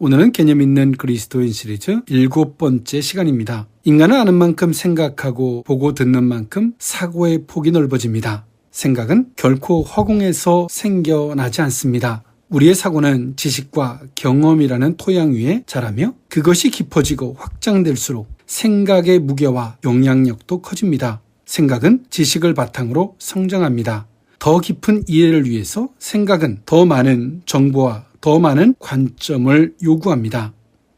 오늘은 개념 있는 그리스도인 시리즈 7번째 시간입니다. 인간은 아는 만큼 생각하고 보고 듣는 만큼 사고의 폭이 넓어집니다. 생각은 결코 허공에서 생겨나지 않습니다. 우리의 사고는 지식과 경험이라는 토양 위에 자라며 그것이 깊어지고 확장될수록 생각의 무게와 영향력도 커집니다. 생각은 지식을 바탕으로 성장합니다. 더 깊은 이해를 위해서 생각은 더 많은 정보와 더 많은 관점을 요구합니다.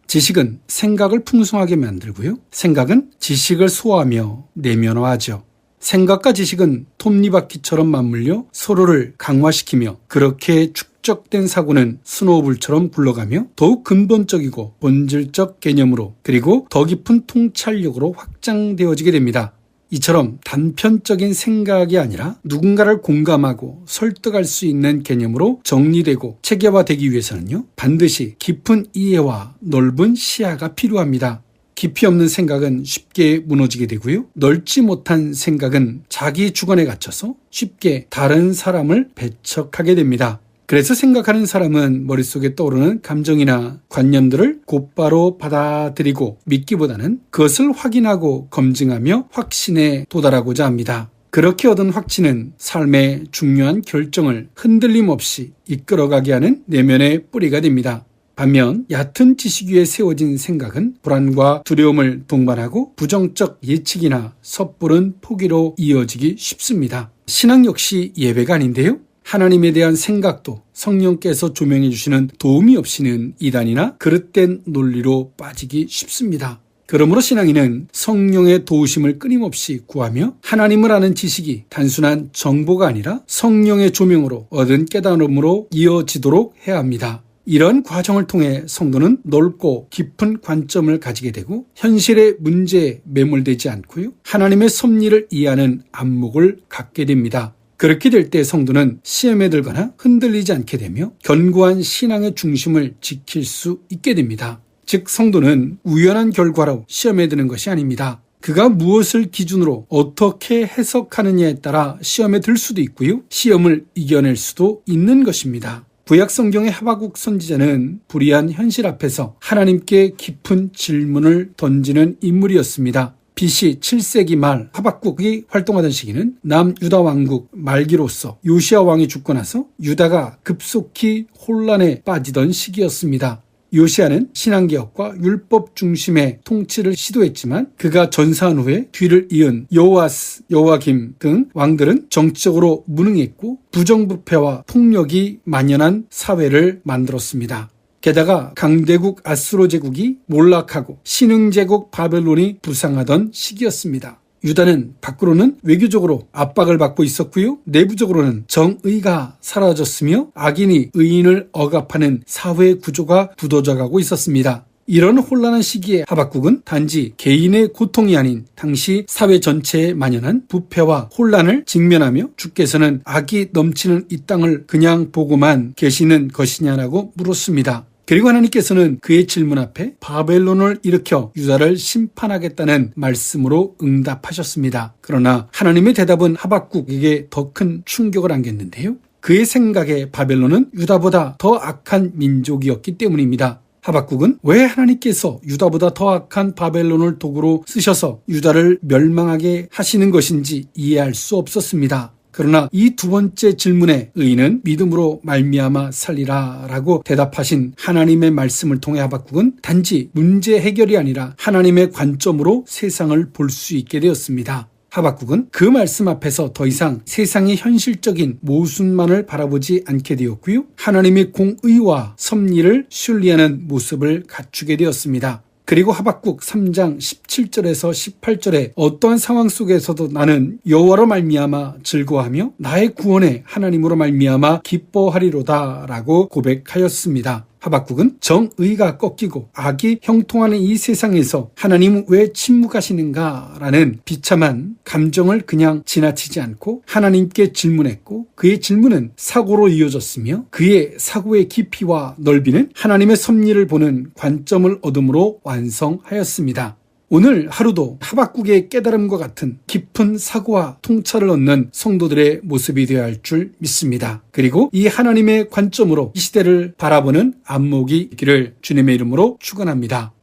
지식은 생각을 풍성하게 만들고요. 생각은 지식을 소화하며 내면화하죠. 생각과 지식은 톱니바퀴처럼 맞물려 서로를 강화시키며 그렇게 축적된 사고는 스노우볼처럼 굴러가며 더욱 근본적이고 본질적 개념으로 그리고 더 깊은 통찰력으로 확장되어지게 됩니다. 이처럼 단편적인 생각이 아니라 누군가를 공감하고 설득할 수 있는 개념으로 정리되고 체계화되기 위해서는요, 반드시 깊은 이해와 넓은 시야가 필요합니다. 깊이 없는 생각은 쉽게 무너지게 되고요. 넓지 못한 생각은 자기 주관에 갇혀서 쉽게 다른 사람을 배척하게 됩니다. 그래서 생각하는 사람은 머릿속에 떠오르는 감정이나 관념들을 곧바로 받아들이고 믿기보다는 그것을 확인하고 검증하며 확신에 도달하고자 합니다. 그렇게 얻은 확신은 삶의 중요한 결정을 흔들림 없이 이끌어가게 하는 내면의 뿌리가 됩니다. 반면 얕은 지식 위에 세워진 생각은 불안과 두려움을 동반하고 부정적 예측이나 섣부른 포기로 이어지기 쉽습니다. 신앙 역시 예외가 아닌데요. 하나님에 대한 생각도 성령께서 조명해 주시는 도움이 없이는 이단이나 그릇된 논리로 빠지기 쉽습니다. 그러므로 신앙인은 성령의 도우심을 끊임없이 구하며 하나님을 아는 지식이 단순한 정보가 아니라 성령의 조명으로 얻은 깨달음으로 이어지도록 해야 합니다. 이런 과정을 통해 성도는 넓고 깊은 관점을 가지게 되고 현실의 문제에 매몰되지 않고요. 하나님의 섭리를 이해하는 안목을 갖게 됩니다. 그렇게 될 때 성도는 시험에 들거나 흔들리지 않게 되며 견고한 신앙의 중심을 지킬 수 있게 됩니다. 즉 성도는 우연한 결과로 시험에 드는 것이 아닙니다. 그가 무엇을 기준으로 어떻게 해석하느냐에 따라 시험에 들 수도 있고요. 시험을 이겨낼 수도 있는 것입니다. 구약 성경의 하박국 선지자는 불의한 현실 앞에서 하나님께 깊은 질문을 던지는 인물이었습니다. BC 7세기 말 하박국이 활동하던 시기는 남유다 왕국 말기로서 요시야 왕이 죽고 나서 유다가 급속히 혼란에 빠지던 시기였습니다. 요시야는 신앙개혁과 율법 중심의 통치를 시도했지만 그가 전사한 후에 뒤를 이은 여호아스, 여호야김 등 왕들은 정치적으로 무능했고 부정부패와 폭력이 만연한 사회를 만들었습니다. 게다가 강대국 아수르 제국이 몰락하고 신흥제국 바벨론이 부상하던 시기였습니다. 유다는 밖으로는 외교적으로 압박을 받고 있었고요. 내부적으로는 정의가 사라졌으며 악인이 의인을 억압하는 사회 구조가 굳어져가고 있었습니다. 이런 혼란한 시기에 하박국은 단지 개인의 고통이 아닌 당시 사회 전체에 만연한 부패와 혼란을 직면하며 주께서는 악이 넘치는 이 땅을 그냥 보고만 계시는 것이냐라고 물었습니다. 그리고 하나님께서는 그의 질문 앞에 바벨론을 일으켜 유다를 심판하겠다는 말씀으로 응답하셨습니다. 그러나 하나님의 대답은 하박국에게 더 큰 충격을 안겼는데요. 그의 생각에 바벨론은 유다보다 더 악한 민족이었기 때문입니다. 하박국은 왜 하나님께서 유다보다 더 악한 바벨론을 도구로 쓰셔서 유다를 멸망하게 하시는 것인지 이해할 수 없었습니다. 그러나 이 두 번째 질문에 의인은 믿음으로 말미암아 살리라 라고 대답하신 하나님의 말씀을 통해 하박국은 단지 문제 해결이 아니라 하나님의 관점으로 세상을 볼 수 있게 되었습니다. 하박국은 그 말씀 앞에서 더 이상 세상의 현실적인 모순만을 바라보지 않게 되었고요. 하나님의 공의와 섭리를 신뢰하는 모습을 갖추게 되었습니다. 그리고 하박국 3장 17절에서 18절에 어떠한 상황 속에서도 나는 여호와로 말미암아 즐거워하며 나의 구원의 하나님으로 말미암아 기뻐하리로다 라고 고백하였습니다. 하박국은 정의가 꺾이고 악이 형통하는 이 세상에서 하나님은 왜 침묵하시는가 라는 비참한 감정을 그냥 지나치지 않고 하나님께 질문했고 그의 질문은 사고로 이어졌으며 그의 사고의 깊이와 넓이는 하나님의 섭리를 보는 관점을 얻음으로 완성하였습니다. 오늘 하루도 하박국의 깨달음과 같은 깊은 사고와 통찰을 얻는 성도들의 모습이 되어야 할 줄 믿습니다. 그리고 이 하나님의 관점으로 이 시대를 바라보는 안목이 있기를 주님의 이름으로 축원합니다.